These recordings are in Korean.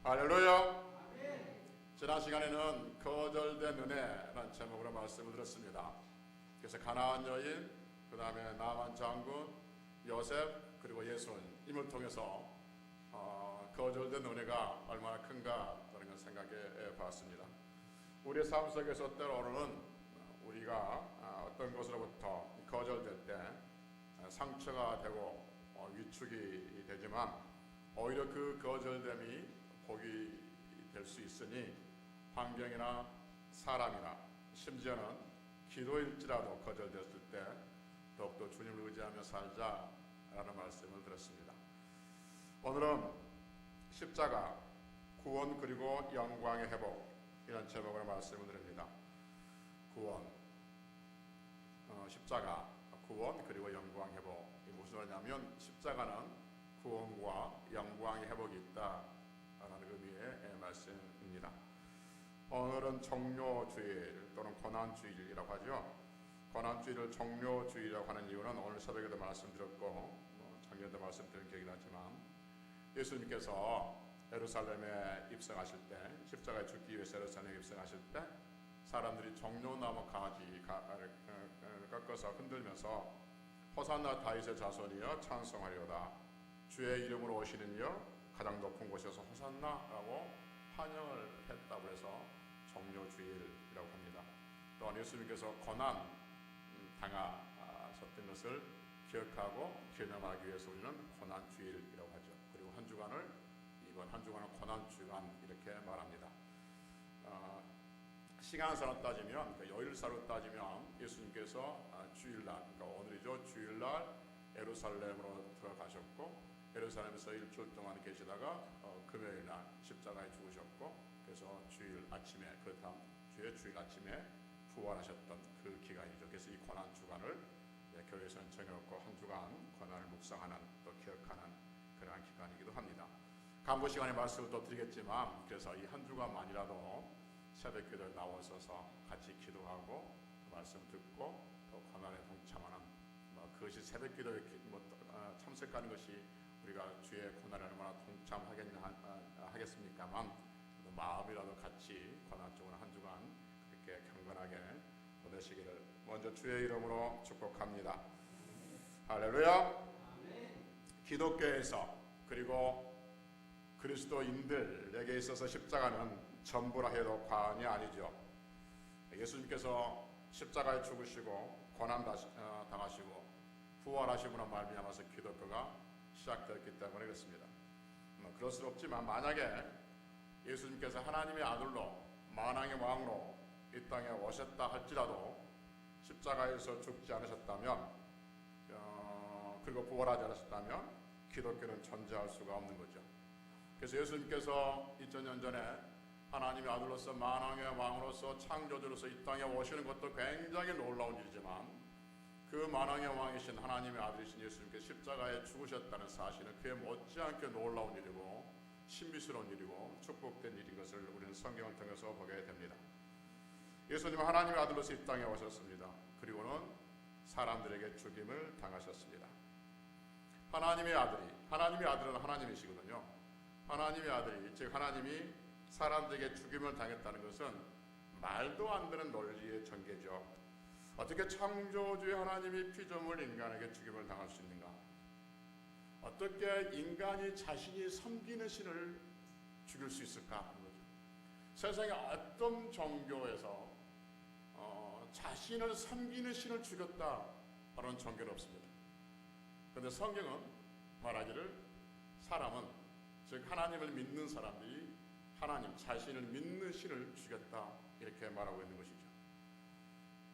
할렐루야. 지난 시간에는 거절된 은혜라는 제목으로 말씀을 들었습니다. 그래서 가나안 여인, 그 다음에 나만 장군, 요셉, 그리고 예수님을 통해서 거절된 은혜가 얼마나 큰가 그런 걸 생각해 봤습니다. 우리의 삶 속에서 때로는 우리가 어떤 것으로부터 거절될 때 상처가 되고 위축이 되지만 오히려 그 거절됨이 복이 될 수 있으니 환경이나 사람이나 심지어는 기도일지라도 거절됐을 때 더욱더 주님을 의지하며 살자라는 말씀을 들었습니다. 오늘은 십자가, 구원 그리고 영광의 회복 이런 제목으로 말씀을 드립니다. 구원, 십자가, 구원 그리고 영광 회복. 이 무슨 말이냐면 십자가는 구원과 영광의 회복이 있다라는 의미의 말씀입니다. 오늘은 종료주일 또는 고난주일이라고 하죠. 고난주일을 종료주일이라고 하는 이유는 오늘 새벽에도 말씀드렸고 작년에도 말씀드린 기억이 나지만 예수님께서 예루살렘에 입성하실 때, 십자가에 죽기 위해서 예루살렘에 입성하실 때 사람들이 종려나무 가지를 꺾어서 흔들면서 호산나 다윗의 자손이여 찬송하리로다, 주의 이름으로 오시는 이여 가장 높은 곳에서 호산나라고 환영을 했다고 해서 종료주일이라고 합니다. 또한 예수님께서 고난 당하셨던 것을 기억하고 기념하기 위해서 우리는 고난주일이라고 하죠. 그리고 한 주간을, 이번 한 주간을 고난주간 이렇게 말합니다. 시간상으로 따지면, 그러니까 요일사로 따지면 예수님께서 주일날, 그러니까 오늘이죠, 주일날 예루살렘으로 들어가셨고 예루살렘에서 일주일 동안 계시다가 금요일날 십자가에 죽으셨고, 그래서 주일 아침에, 그 다음 주에 주일 아침에 부활하셨던 그 기간이죠. 그래서 이 고난 주간을 교회에서는 정해놓고 한 주간 고난을 묵상하는, 또 기억하는 그러한 기간이기도 합니다. 간부 시간에 말씀을 또 드리겠지만, 그래서 이 한 주간만이라도 새벽 기도에 나오셔서 같이 기도하고 말씀 듣고 또 고난에 동참하는, 그것이 새벽 기도에 참석하는 것이 우리가 주의 고난에 얼마나 동참하겠습니까만, 마음이라도 같이 고난 중은 한 주간 그렇게 경건하게 보내시기를 먼저 주의 이름으로 축복합니다. 할렐루야. 기독교에서 그리고 그리스도인들에게 있어서 십자가는 전부라 해도 과언이 아니죠. 예수님께서 십자가에 죽으시고 고난 당하시고 부활하심으로 말미암아서 기독교가 시작되었기 때문에 그렇습니다. 그럴 수 없지만 만약에 예수님께서 하나님의 아들로 만왕의 왕으로 이 땅에 오셨다 할지라도 십자가에서 죽지 않으셨다면, 그리고 부활하지 않으셨다면 기독교는 존재할 수가 없는 거죠. 그래서 예수님께서 2000년 전에 하나님의 아들로서 만왕의 왕으로서 창조주로서 이 땅에 오시는 것도 굉장히 놀라운 일이지만, 그 만왕의 왕이신 하나님의 아들이신 예수님께서 십자가에 죽으셨다는 사실은 그에 못지않게 놀라운 일이고 신비스러운 일이고 축복된 일인 것을 우리는 성경을 통해서 보게 됩니다. 예수님은 하나님의 아들로서 이 땅에 오셨습니다. 그리고는 사람들에게 죽임을 당하셨습니다. 하나님의 아들은 하나님이시거든요. 하나님의 아들이, 즉 하나님이 사람들에게 죽임을 당했다는 것은 말도 안 되는 논리의 전개죠. 어떻게 창조주의 하나님이 피조물 인간에게 죽임을 당할 수 있는가? 어떻게 인간이 자신이 섬기는 신을 죽일 수 있을까 하는 거죠. 세상에 어떤 종교에서 자신을 섬기는 신을 죽였다라는 종교는 없습니다. 그런데 성경은 말하기를 사람은, 즉 하나님을 믿는 사람들이 하나님, 자신을 믿는 신을 죽였다 이렇게 말하고 있는 것이죠.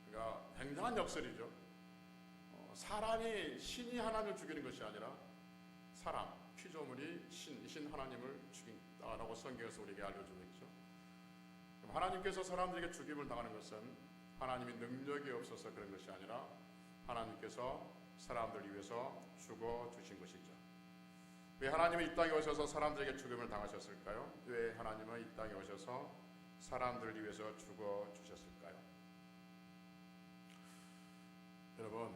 그러니까 굉장한 역설이죠. 사람이 신이 하나님을 죽이는 것이 아니라 사람, 피조물이 신 하나님을 죽인다라고 성경에서 우리에게 알려주고 있죠. 하나님께서 사람들에게 죽임을 당하는 것은 하나님이 능력이 없어서 그런 것이 아니라 하나님께서 사람들을 위해서 죽어주신 것이죠. 왜 하나님이 이 땅에 오셔서 사람들에게 죽임을 당하셨을까요? 왜 하나님은 이 땅에 오셔서 사람들을 위해서 죽어주셨을까요? 여러분,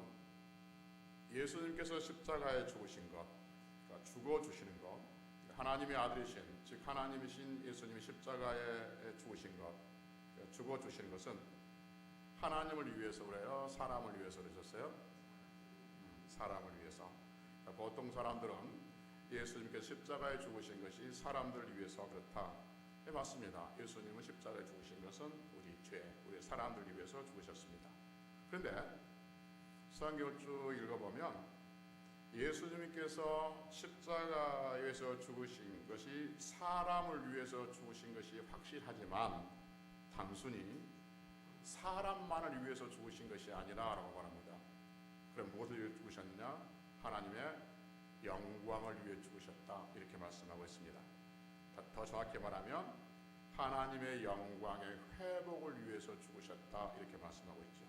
예수님께서 십자가에 죽으신 것, 그러니까 죽어주시는 것, 하나님의 아들이신, 즉 하나님이신 예수님이 십자가에 죽으신 것, 죽어 주시는 것은 하나님을 위해서 그래요, 사람을 위해서 그러셨어요? 사람을 위해서. 보통 사람들은 예수님께서 십자가에 죽으신 것이 사람들을 위해서 그렇다. 네, 맞습니다. 예수님은 십자가에 죽으신 것은 우리 죄, 우리 사람들을 위해서 죽으셨습니다. 그런데 성경을 쭉 읽어보면 예수님께서 십자가에서 죽으신 것이 사람을 위해서 죽으신 것이 확실하지만 단순히 사람만을 위해서 죽으신 것이 아니라라고 말합니다. 그럼 무엇을 위해 죽으셨느냐? 하나님의 영광을 위해 죽으셨다, 이렇게 말씀하고 있습니다. 더 정확히 말하면 하나님의 영광의 회복을 위해서 죽으셨다, 이렇게 말씀하고 있죠.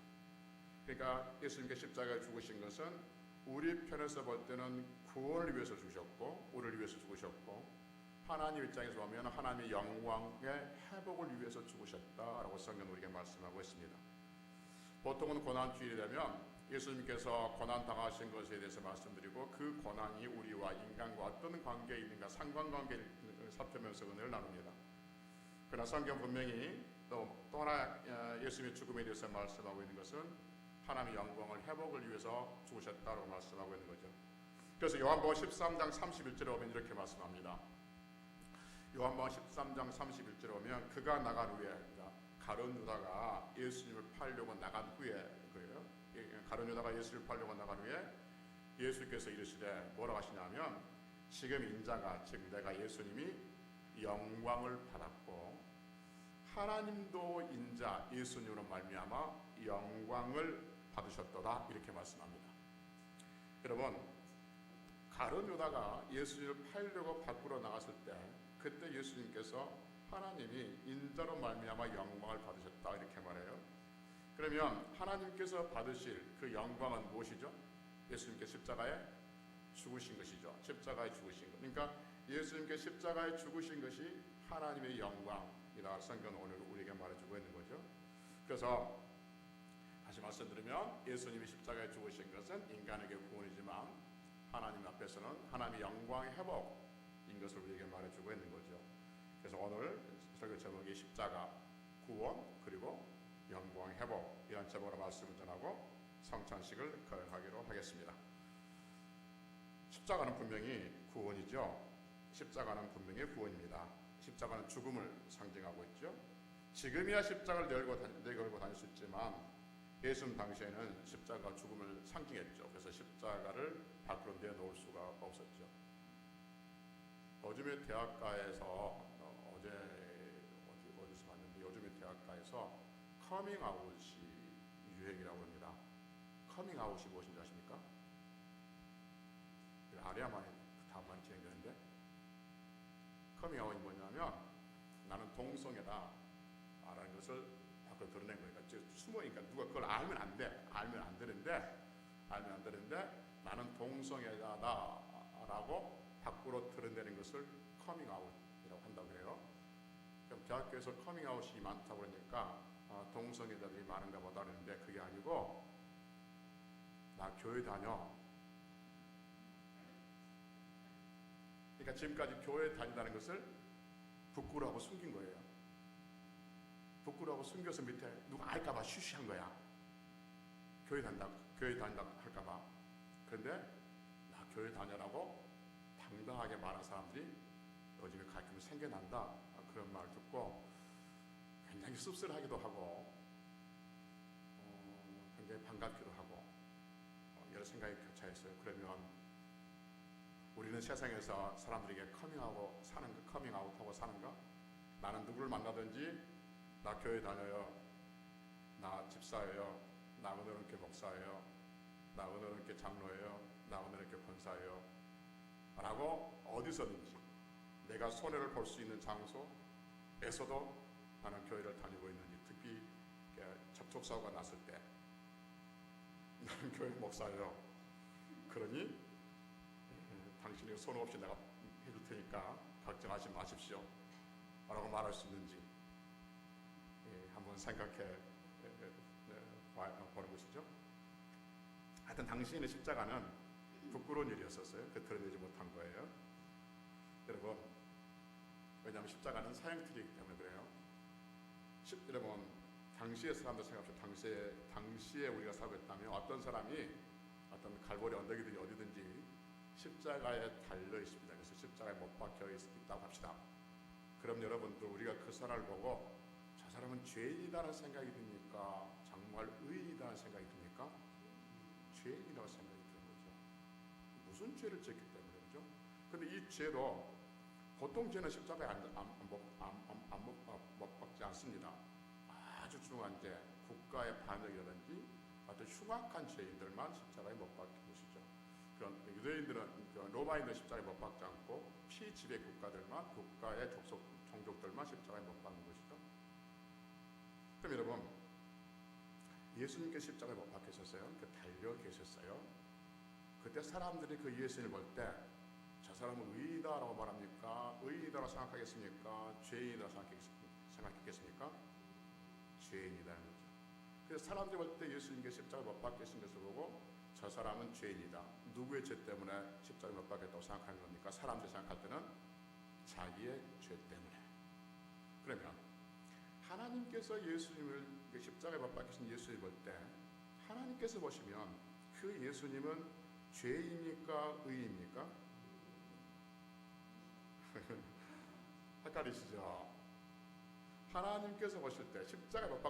그러니까 예수님께 십자가에 죽으신 것은 우리 편에서 볼 때는 구원을 위해서 죽으셨고, 우리를 위해서 죽으셨고, 하나님 입장에서 보면 하나님의 영광의 회복을 위해서 죽으셨다라고 성경은 우리에게 말씀하고 있습니다. 보통은 고난주일이 되면 예수님께서 고난 당하신 것에 대해서 말씀드리고 그 고난이 우리와 인간과 어떤 관계에 있는가, 상관관계를 살펴면서 은혜를 나눕니다. 그러나 성경 분명히 또 하나 예수님의 죽음에 대해서 말씀하고 있는 것은 하나님의 영광을 회복을 위해서 죽으셨다고 말씀하고 있는 거죠. 그래서 요한복음 13장 31절에 보면 이렇게 말씀합니다. 요한복음 13장 31절에 보면 그가 나간 후에, 그러니까 가룟 유다가 예수님을 팔려고 나간 후에, 그래요. 가룟 유다가 예수를 팔려고 나간 후에 예수께서 이르시되 뭐라고 하시냐면, 지금 인자가, 즉 내가 예수님이 영광을 받았고 하나님도 인자 예수님으로 말미암아 영광을 받으셨도다, 이렇게 말씀합니다. 여러분, 가룟 유다가 예수님을 팔려고 밖으로 나갔을 때 그때 예수님께서 하나님이 인자로 말미암아 영광을 받으셨다, 이렇게 말해요. 그러면 하나님께서 받으실 그 영광은 무엇이죠? 예수님께 십자가에 죽으신 것이죠. 십자가에 죽으신 것. 그러니까 예수님께 십자가에 죽으신 것이 하나님의 영광이다, 성경은 오늘 우리에게 말해주고 있는 거죠. 그래서 다시 말씀드리면 예수님이 십자가에 죽으신 것은 인간에게 구원이지만 하나님 앞에서는 하나님의 영광의 회복인 것을 우리에게 말해주고 있는 거죠. 그래서 오늘 설교 제목이 십자가, 구원, 그리고 영광의 회복, 이런 제목으로 말씀을 전하고 성찬식을 거행하기로 하겠습니다. 십자가는 분명히 구원이죠. 십자가는 분명히 구원입니다. 십자가는 죽음을 상징하고 있죠. 지금이야 십자가를 내걸고 다닐 수 있지만 예수님 당시에는 십자가 죽음을 상징했죠. 그래서 십자가를 밖으로 내놓을 수가 없었죠. 요즘의 대학가에서 어디서 봤는데, 요즘의 대학가에서 커밍아웃이 유행이라고 합니다. 커밍아웃이 무엇인지 아십니까? 아래야만이 다음만 진행되는데, 커밍아웃이 뭐냐면 나는 동성애다 라는 것을 밖으로 드러낸 거니까, 숨어니까 누가 그걸 알면 안 돼. 알면 안 되는데 나는 동성애자다라고 밖으로 드러내는 것을 커밍아웃이라고 한다고 해요. 그럼 대학교에서 커밍아웃이 많다고 그러니까 동성애자들이 많은가 보다 그러는데, 그게 아니고 나 교회 다녀. 그러니까 지금까지 교회 다닌다는 것을 부끄러워하고 숨긴 거예요. 부끄러워하고 숨겨서 밑에 누가 알까봐 쉬쉬한 거야. 교회 다닌다 할까봐. 그런데 나 교회 다녀라고 당당하게 말하는 사람들이 요즘에 가끔 생겨난다, 그런 말을 듣고 굉장히 씁쓸하기도 하고 굉장히 반갑기도 하고 여러 생각이 교차했어요. 그러면 우리는 세상에서 사람들에게 커밍아웃하고 사는가? 나는 누구를 만나든지 나 교회 다녀요, 나 집사예요, 나 은혜롭게 목사예요, 나 은혜롭게 장로예요, 나 은혜롭게 권사예요 라고 어디서든지 내가 손해를 볼 수 있는 장소에서도 나는 교회를 다니고 있는지, 특히 접촉사고가 났을 때 나는 교회 목사예요, 그러니 당신이 손해 없이 내가 해줄 테니까 걱정하지 마십시오 라고 말할 수 있는지 한번 생각해 보는 것이죠. 하여튼 당신의 십자가는 부끄러운 일이었었어요. 그 드러내지 못한 거예요. 여러분, 왜냐하면 십자가는 사형틀이기 때문에 그래요. 여러분, 당시의 사람들 생각합시다. 당시에 우리가 살고 있다면 어떤 사람이 어떤 갈보리 언덕이든지 어디든지 십자가에 달려 있습니다. 그래서 십자가에 못 박혀 있다고 합시다. 그럼 여러분들, 우리가 그 사람을 보고 저 사람은 죄인이라는 생각이 듭니까? 정말 의인이라는 생각이 듭니까? 죄인이라고 생각이 드는 거죠. 무슨 죄를 졌기 때문에 그렇죠? 근데 이 죄도 보통 죄는 십자가에 못 박지 않습니다. 아주 중요한 죄, 국가의 반역이라든지 어떤 흉악한 죄인들만 십자가에 못 박힌 것이죠. 그런 유대인들은, 로마인들 십자가에 못 박지 않고 피지배 국가들만, 국가의 종족들만 십자가에 못 박는 것이죠. 그럼 여러분, 예수님께 십자가에 못 박히셨어요. 달려 계셨어요. 그때 사람들이 그 예수님을 볼 때 저 사람은 의이다라고 말합니까? 의이다라고 생각하겠습니까? 죄인이라고 생각했겠습니까? 죄인이라는 거죠. 그래서 사람들이 볼 때 예수님께 십자가에 못 박히신 것을 보고 저 사람은 죄인이다. 누구의 죄 때문에 십자가에 못 박혔다고 생각하는 겁니까? 사람들이 생각할 때는 자기의 죄 때문에. 그러면 하나님께서 예수님을, 십자가에 못 박히신 예수님을 볼 때 하나님께서 보시면 그 예수님은 죄입니까? 의입니까? 헷갈리시죠? 하나님께서 보실 때 십자가에 못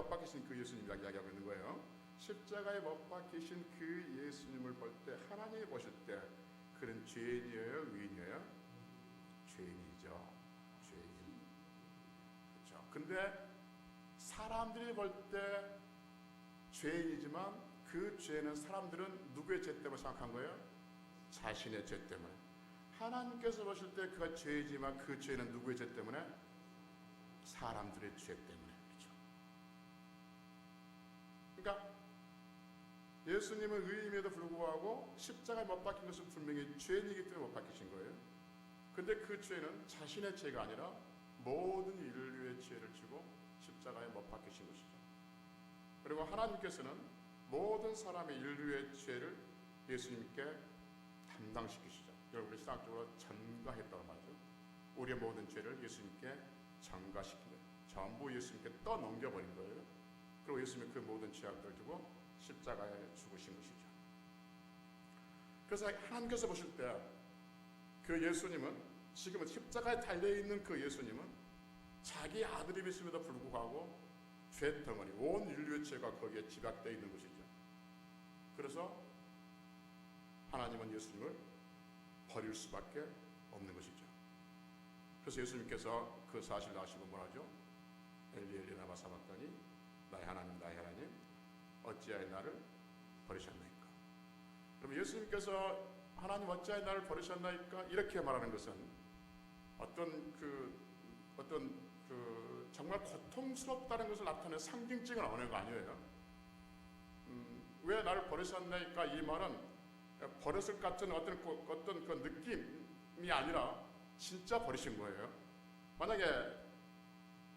박히신 그 예수님 이야기하고 있는 거예요. 십자가에 못 박히신 그 예수님을 볼 때, 하나님이 보실 때 그는 죄인이에요? 의인이에요? 죄인이죠. 죄인. 그렇죠. 근데 사람들이 볼 때 죄인이지만 그 죄는 사람들은 누구의 죄 때문에 생각한 거예요? 자신의 죄 때문에. 하나님께서 보실 때 그가 죄이지만 그 죄는 누구의 죄 때문에? 사람들의 죄 때문에. 그렇죠. 그러니까 예수님은 의인임에도 불구하고 십자가에 못 박힌 것은 분명히 죄인이기 때문에 못 박히신 거예요. 근데 그 죄는 자신의 죄가 아니라 모든 인류의 죄를 지고 십자가에 못 박히신 것이죠. 그리고 하나님께서는 모든 사람의 인류의 죄를 예수님께 담당시키시죠. 여러분, 우리 신학적으로 전가했다고 말하죠. 우리의 모든 죄를 예수님께 전가시킨 거예요. 전부 예수님께 떠넘겨버린 거예요. 그리고 예수님이 그 모든 죄악들을 두고 십자가에 죽으신 것이죠. 그래서 하나님께서 보실 때 그 예수님은, 지금은 십자가에 달려있는 그 예수님은 자기 아들임에도 불구하고 죄덩어리, 온 인류의 죄가 거기에 집약되어 있는 것이죠. 그래서 하나님은 예수님을 버릴 수밖에 없는 것이죠. 그래서 예수님께서 그 사실을 아시고 뭐라죠? 엘리 엘리 라마 사박다니, 나의 하나님 나의 하나님 어찌하여 나를 버리셨나이까. 그럼 예수님께서 하나님 어찌하여 나를 버리셨나이까 이렇게 말하는 것은 정말 고통스럽다는 것을 나타내는 상징적인 언어가 아니에요. 왜 나를 버리셨나이까 이 말은 버렸을 것 같은 어떤 그 느낌이 아니라 진짜 버리신 거예요. 만약에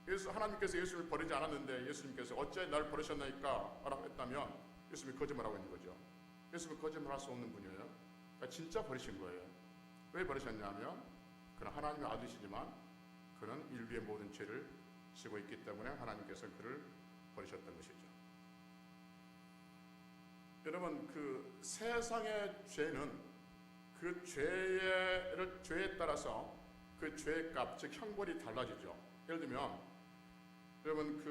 하나님께서 예수님을 버리지 않았는데 예수님께서 어찌하여 나를 버리셨나이까 라고 했다면 예수님이 거짓말하고 있는 거죠. 예수님은 거짓말할 수 없는 분이에요. 그러니까 진짜 버리신 거예요. 왜 버리셨냐면 그는 하나님의 아들이시지만 그는 인류의 모든 죄를 지고 있기 때문에 하나님께서 그를 버리셨던 것이죠. 여러분, 그 세상의 죄는 그 죄에 따라서 그 죄의 값, 즉 형벌이 달라지죠. 예를 들면 여러분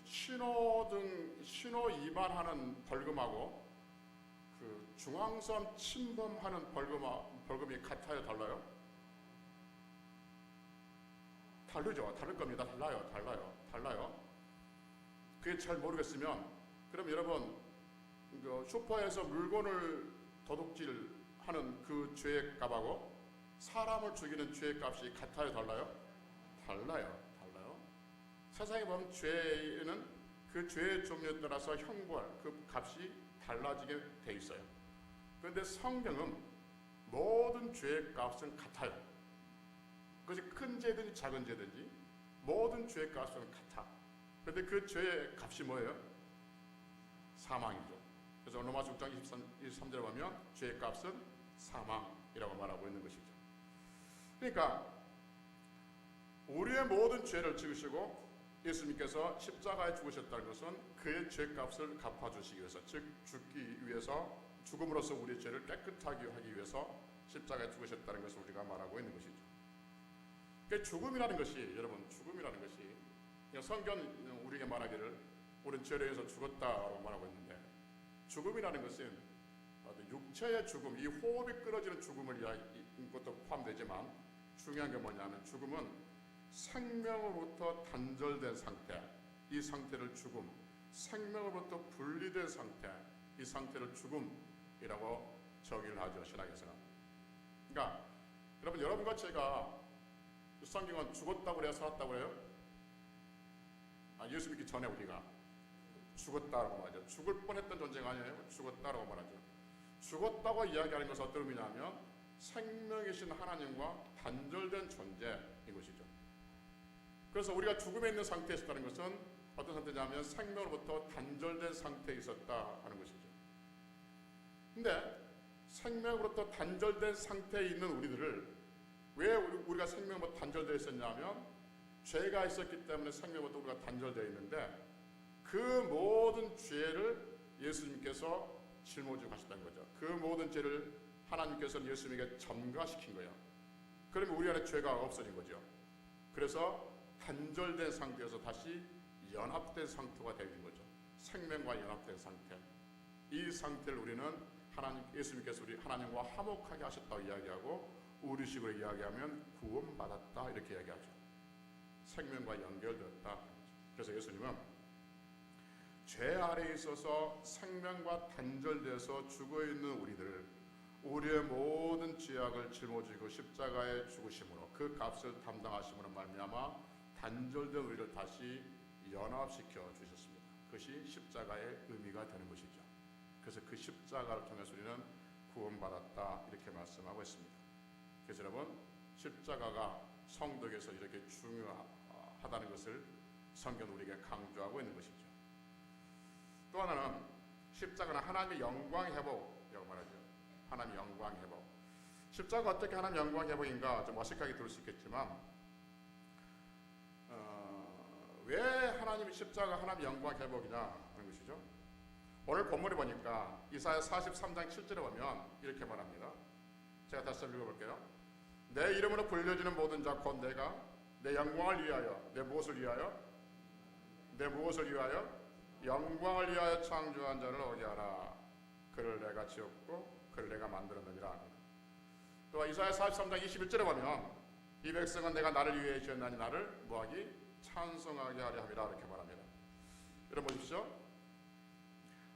신호 위반하는 벌금하고 그 중앙선 침범하는 벌금이 같아요, 달라요? 다르죠. 다를 겁니다. 달라요. 그게 잘 모르겠으면 그럼 여러분 그 슈퍼에서 물건을 도둑질하는 그 죄의 값하고 사람을 죽이는 죄의 값이 같아요, 달라요? 달라요. 세상에 보면 죄는 그 죄의 종류에 따라서 형벌, 그 값이 달라지게 돼 있어요. 그런데 성경은 모든 죄의 값은 같아요. 그것이 큰 죄든지 작은 죄든지 모든 죄의 값은 같아. 그런데 그 죄의 값이 뭐예요? 사망이죠. 그래서 로마서 6장 23절에 보면 죄의 값은 사망. 이라고 말하고 있는 것이죠. 그러니까 우리의 모든 죄를 지으시고 예수님께서 십자가에 죽으셨다는 것은 그의 죄값을 갚아주시기 위해서, 즉 죽기 위해서, 죽음으로써 우리의 죄를 깨끗하게 하기 위해서 십자가에 죽으셨다는 것을 우리가 말하고 있는 것이죠. 그러니까 죽음이라는 것이, 여러분, 죽음이라는 것이 성경 우리에게 말하기를 우리는 죄로 인해서 죽었다라고 말하고 있는데, 죽음이라는 것은 육체의 죽음, 이 호흡이 끊어지는 죽음을 이야기하는 것도 포함되지만, 중요한 게 뭐냐면 죽음은 생명으로부터 단절된 상태, 이 상태를 죽음, 생명으로부터 분리된 상태, 이 상태를 죽음이라고 정의를 하죠, 신학에서는. 그러니까 여러분과 제가 성경은 죽었다고 그래요, 살았다고 그래요? 예수 믿기 전에 우리가 죽었다라고 말하죠. 죽을 뻔했던 존재가 아니에요. 죽었다라고 말하죠. 죽었다고 이야기하는 것은 어떤 의미냐면 생명이신 하나님과 단절된 존재인 것이죠. 그래서 우리가 죽음에 있는 상태에 있었다는 것은 어떤 상태냐면 생명으로부터 단절된 상태에 있었다 하는 것이죠. 근데 생명으로부터 단절된 상태에 있는 우리들을 왜 우리가 생명으로부터 단절되어 있었냐면 죄가 있었기 때문에 생명으로부터 우리가 단절되어 있는데, 그 모든 죄를 예수님께서 짊어지고 가셨다는 거죠. 그 모든 죄를 하나님께서 예수님에게 전가시킨 거예요. 그러면 우리 안에 죄가 없어진 거죠. 그래서 단절된 상태에서 다시 연합된 상태가 되는 거죠. 생명과 연합된 상태. 이 상태를 우리는 예수님께서 우리 하나님과 화목하게 하셨다고 이야기하고, 우리식으로 이야기하면 구원받았다 이렇게 이야기하죠. 생명과 연결되었다. 그래서 예수님은 죄 아래에 있어서 생명과 단절돼서 죽어있는 우리들을, 우리의 모든 죄악을 짊어지고 십자가에 죽으심으로, 그 값을 담당하심으로 말미암아 단절된 우리를 다시 연합시켜 주셨습니다. 그것이 십자가의 의미가 되는 것이죠. 그래서 그 십자가를 통해서 우리는 구원받았다 이렇게 말씀하고 있습니다. 그래서 여러분, 십자가가 성도에게서 이렇게 중요하다는 것을 성경은 우리에게 강조하고 있는 것이죠. 또 하나는 십자가는 하나님의 영광 회복이라고 말하죠. 하나님의 영광 회복. 십자가가 어떻게 하나님의 영광 회복인가 좀 어색하게 들을 수 있겠지만, 왜 하나님의 십자가가 하나님의 영광 회복이냐 하는 것이죠. 오늘 본문에 보니까 이사야 43장 7절에 보면 이렇게 말합니다. 제가 다시 한번 읽어볼게요. 내 이름으로 불려지는 모든 자 곧 내가 내 영광을 위하여, 내 무엇을 위하여? 내 무엇을 위하여? 영광을 위하여 창조한 자를 오게 하라. 그를 내가 지었고 그를 내가 만들었느니라. 또 이사야 43장 21절에 보면 이 백성은 내가 나를 위해 지었나니 나를 뭐하기? 찬송하게 하려 함이라 이렇게 말합니다. 여러분 보십시오.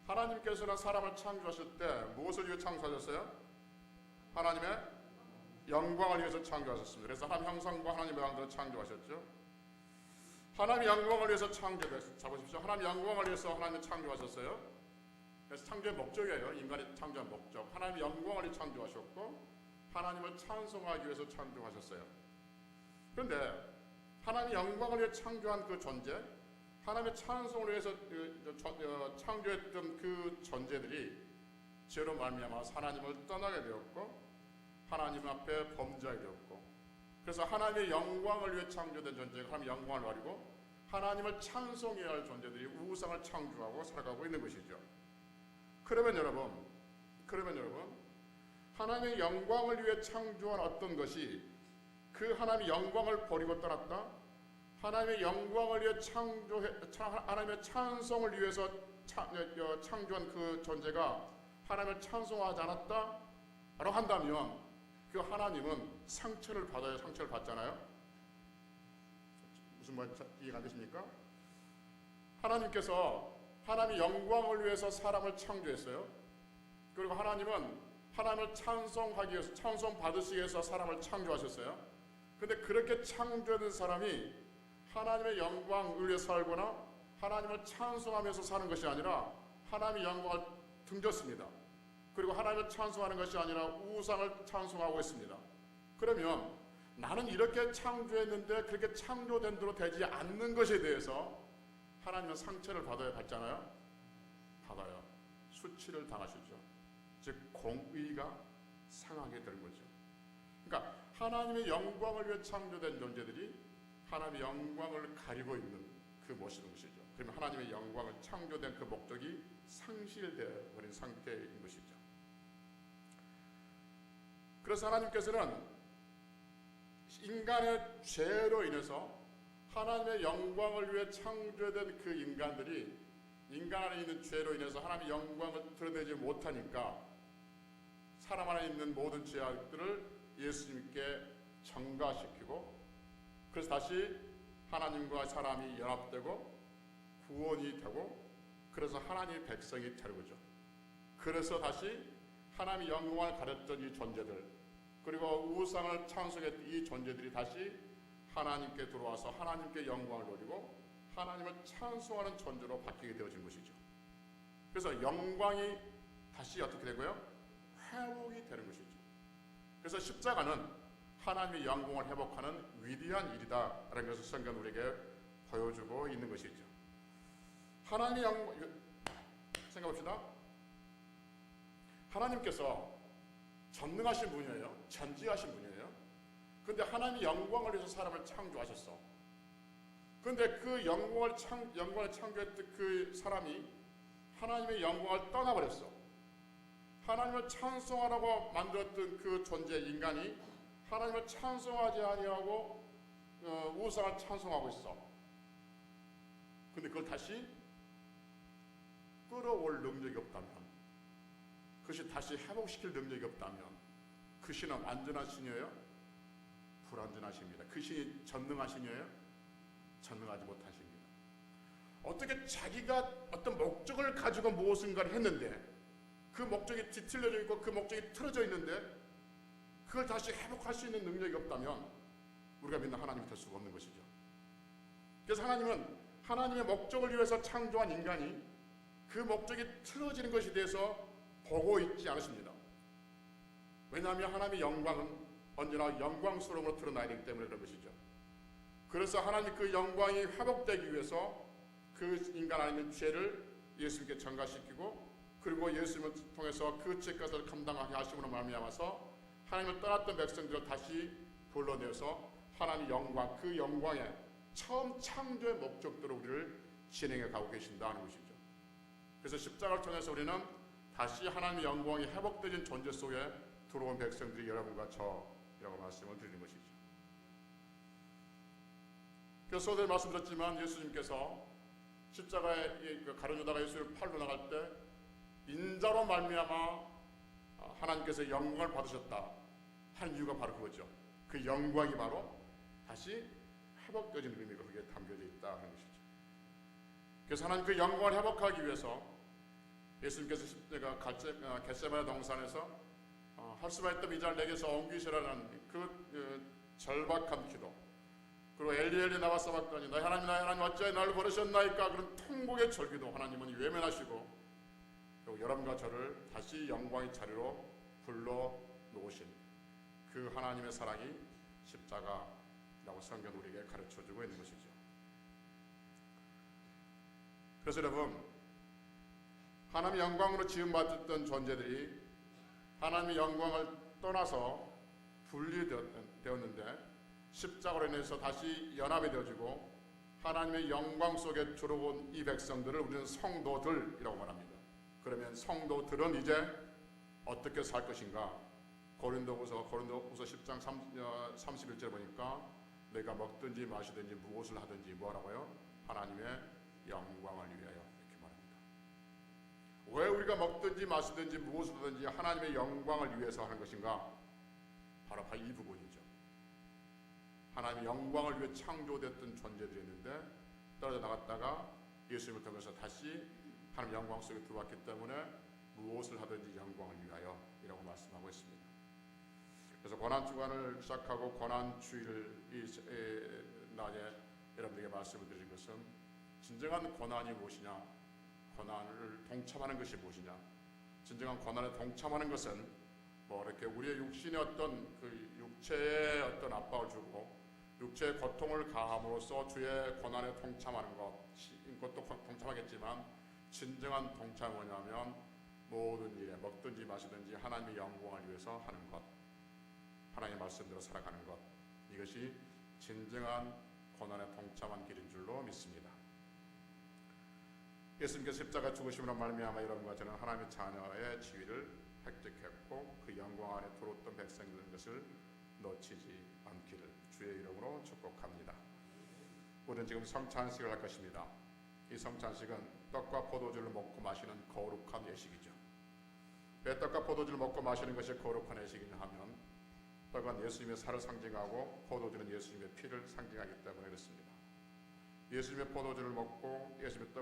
하나님께서는 사람을 창조하실 때 무엇을 위해 창조하셨어요? 하나님의 영광을 위해서 창조하셨습니다. 그래서 하나님 형상과 하나님의 모양대로 창조하셨죠. 하나님의 영광을 위해서 창조했어요. 자 보십시오. 하나님의 영광을 위해서 하나님을 창조하셨어요. 그래서 창조의 목적이에요. 인간이 창조한 목적. 하나님의 영광을 위해 창조하셨고 하나님을 찬송하기 위해서 창조하셨어요. 그런데 하나님의 영광을 위해 창조한 그 존재, 하나님의 찬송을 위해서 창조했던 그 존재들이 죄로 말미암아 하나님을 떠나게 되었고 하나님 앞에 범죄하게 되었고, 그래서 하나님의 영광을 위해 창조된 존재가 하나님의 영광을 가리고 하나님을 찬송해야 할 존재들이 우상을 창조하고 살아가고 있는 것이죠. 그러면 여러분 하나님의 영광을 위해 창조한 어떤 것이 그 하나님의 영광을 버리고 떠났다? 하나님의 영광을 위해 하나님의 찬송을 위해서 창조한 그 존재가 하나님을 찬송하지 않았다? 라고 한다면 그 하나님은 상처를 받아야 상처를 받잖아요. 무슨 말인지 이해가 안 되십니까? 하나님께서 하나님의 영광을 위해서 사람을 창조했어요. 그리고 하나님은 하나님을 찬송하기 위해서, 찬송 받으시기 위해서 사람을 창조하셨어요. 그런데 그렇게 창조된 사람이 하나님의 영광을 위해 살거나 하나님을 찬송하면서 사는 것이 아니라 하나님의 영광을 등졌습니다. 그리고 하나님을 찬송하는 것이 아니라 우상을 찬송하고 있습니다. 그러면 나는 이렇게 창조했는데 그렇게 창조된 대로 되지 않는 것에 대해서 하나님은 상처를 받잖아요. 받아요. 수치를 당하시죠. 즉 공의가 상하게 되는 거죠. 그러니까 하나님의 영광을 위해 창조된 존재들이 하나님의 영광을 가리고 있는 그 모습인 것이죠. 그러면 하나님의 영광을 창조된 그 목적이 상실되어 버린 상태인 것이죠. 그래서 하나님께서는 인간의 죄로 인해서 하나님의 영광을 위해 창조된 그 인간들이 인간 안에 있는 죄로 인해서 하나님의 영광을 드러내지 못하니까 사람 안에 있는 모든 죄악들을 예수님께 전가시키고 그래서 다시 하나님과 사람이 연합되고 구원이 되고 그래서 하나님의 백성이 되는 거죠. 그래서 다시 하나님의 영광을 가렸던 이 존재들 그리고 우상을 찬송했던 이 존재들이 다시 하나님께 들어와서 하나님께 영광을 돌리고 하나님을 찬송하는 존재로 바뀌게 되어진 것이죠. 그래서 영광이 다시 어떻게 되고요? 회복이 되는 것이죠. 그래서 십자가는 하나님의 영광을 회복하는 위대한 일이다라는 것을 성경은 우리에게 보여주고 있는 것이죠. 하나님의 영광, 생각해봅시다. 하나님께서 전능하신 분이에요. 전지하신 분이에요. 그런데 하나님의 영광을 위해서 사람을 창조하셨어. 그런데 그 영광을 창조했던 그 사람이 하나님의 영광을 떠나버렸어. 하나님을 찬송하라고 만들었던 그 존재 인간이 하나님을 찬송하지 아니하고 우상을 찬송하고 있어. 근데 그걸 다시 끌어올 능력이 없다면, 그것이 다시 회복시킬 능력이 없다면 그 신은 완전한 신이에요? 불완전한 신입니다. 그 신이 전능한 신이에요? 전능하지 못한 신입니다. 어떻게 자기가 어떤 목적을 가지고 무엇인가를 했는데 그 목적이 뒤틀려져 있고 그 목적이 틀어져 있는데 그걸 다시 회복할 수 있는 능력이 없다면 우리가 믿는 하나님이 될 수가 없는 것이죠. 그래서 하나님은 하나님의 목적을 위해서 창조한 인간이 그 목적이 틀어지는 것에 대해서 보고 있지 않으십니다. 왜냐하면 하나님의 영광은 언제나 영광스러움으로 드러나야 되기 때문에 그런 것이죠. 그래서 하나님 그 영광이 회복되기 위해서 그 인간 안에 있는 죄를 예수님께 전가시키고 그리고 예수님을 통해서 그 죄값을 감당하게 하심으로 말미암아서 하나님을 떠났던 백성들을 다시 불러내서 하나님의 영광, 그 영광의 처음 창조의 목적대로 우리를 진행해 가고 계신다는 것이죠. 그래서 십자가를 통해서 우리는 다시 하나님의 영광이 회복되는 존재 속에 들어온 백성들이 여러분과 저라고 말씀을 드리는 것이죠. 그래서 어제 말씀드렸지만 예수님께서 십자가에 가룟유다가 예수를 팔러 나갈 때 인자로 말미암아 하나님께서 영광을 받으셨다 하는 이유가 바로 그거죠. 그 영광이 바로 다시 회복되어지는 의미가 거기에 담겨져 있다 하는 것이죠. 그래서 하나님 그 영광을 회복하기 위해서 예수님께서 겟세마네 동산에서 할 수만 있다면 이 자를 내게서 옮기시라는 그 절박한 기도, 그리고 엘리 나와 사박더니 나의 하나님 어찌하여 나를 버리셨나이까 그런 통곡의 절기도 하나님은 외면하시고 그리고 여러분과 저를 다시 영광의 자리로 불러 놓으신 그 하나님의 사랑이 십자가라고 성경 우리에게 가르쳐주고 있는 것이죠. 그래서 여러분, 하나님의 영광으로 지음받았던 존재들이 하나님의 영광을 떠나서 분리되었는데 십자가로 인해서 다시 연합이 되어지고 하나님의 영광 속에 들어온 이 백성들을 우리는 성도들이라고 말합니다. 그러면 성도들은 이제 어떻게 살 것인가? 고린도후서 10장 31절 보니까 내가 먹든지 마시든지 무엇을 하든지 뭐라고요? 하나님의 영광을 위하여 이렇게 말합니다. 왜 우리가 먹든지 마시든지 무엇을 하든지 하나님의 영광을 위해서 하는 것인가? 바로 이 부분이죠. 하나님의 영광을 위해 창조됐던 존재들이 있는데 떨어져 나갔다가 예수님을 통해서 다시 하나님의 영광 속에 들어왔기 때문에 무엇을 하든지 영광을 위하여 이라고 말씀하고 있습니다. 그래서 고난주간을 시작하고 고난주일 이 낮에 여러분들에게 말씀을 드린 것은 진정한 고난이 무엇이냐, 고난을 동참하는 것이 무엇이냐, 진정한 고난에 동참하는 것은 뭐 이렇게 우리의 육신의 어떤 그 육체의 어떤 압박을 주고 육체의 고통을 가함으로써 주의 고난에 동참하는 것도 동참하겠지만 진정한 동참은 뭐냐면 모든 일에 먹든지 마시든지 하나님의 영광을 위해서 하는 것, 하나님의 말씀대로 살아가는 것, 이것이 진정한 고난에 동참한 길인 줄로 믿습니다. 예수님께서 십자가 죽으심으로 말미암아 여러분과 저는 하나님의 자녀의 지위를 획득했고 그 영광 안에 들어왔던 백성들인 것을 놓치지 않기를 주의 이름으로 축복합니다. 우리는 지금 성찬식을 할 것입니다. 이 성찬식은 떡과 포도주를 먹고 마시는 거룩한 예식이죠. 왜 떡과 포도주를 먹고 마시는 것이 거룩한 예식이냐 하면 떡은 예수님의 살을 상징하고 포도주는 예수님의 피를 상징하기 때문에 그렇습니다. 예수님의 포도주를 먹고 예수님의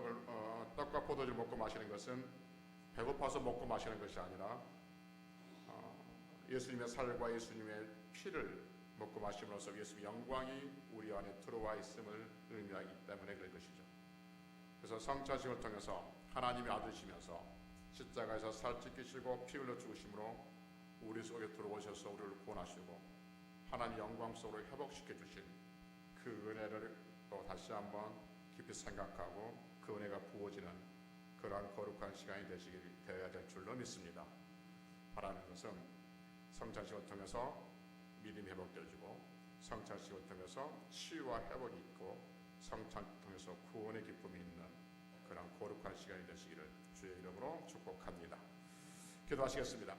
떡과 포도주를 먹고 마시는 것은 배고파서 먹고 마시는 것이 아니라 예수님의 살과 예수님의 피를 먹고 마심으로써 예수님의 영광이 우리 안에 들어와 있음을 의미하기 때문에 그럴 것이죠. 그래서 성찬식을 통해서 하나님의 아들이시면서 십자가에서 살 찢기시고 피 흘려 죽으심으로 우리 속에 들어오셔서 우리를 구원하시고 하나님 영광 속으로 회복시켜 주신 그 은혜를 또 다시 한번 깊이 생각하고 그 은혜가 부어지는 그러한 거룩한 시간이 되어야 될 줄로 믿습니다. 바라는 것은 성찬식을 통해서 믿음이 회복되어지고 성찬식을 통해서 치유와 회복이 있고 성찬식을 통해서 구원의 기쁨이 있는 그런 거룩한 시간이 되시기를 주의 이름으로 축복합니다. 기도하시겠습니다.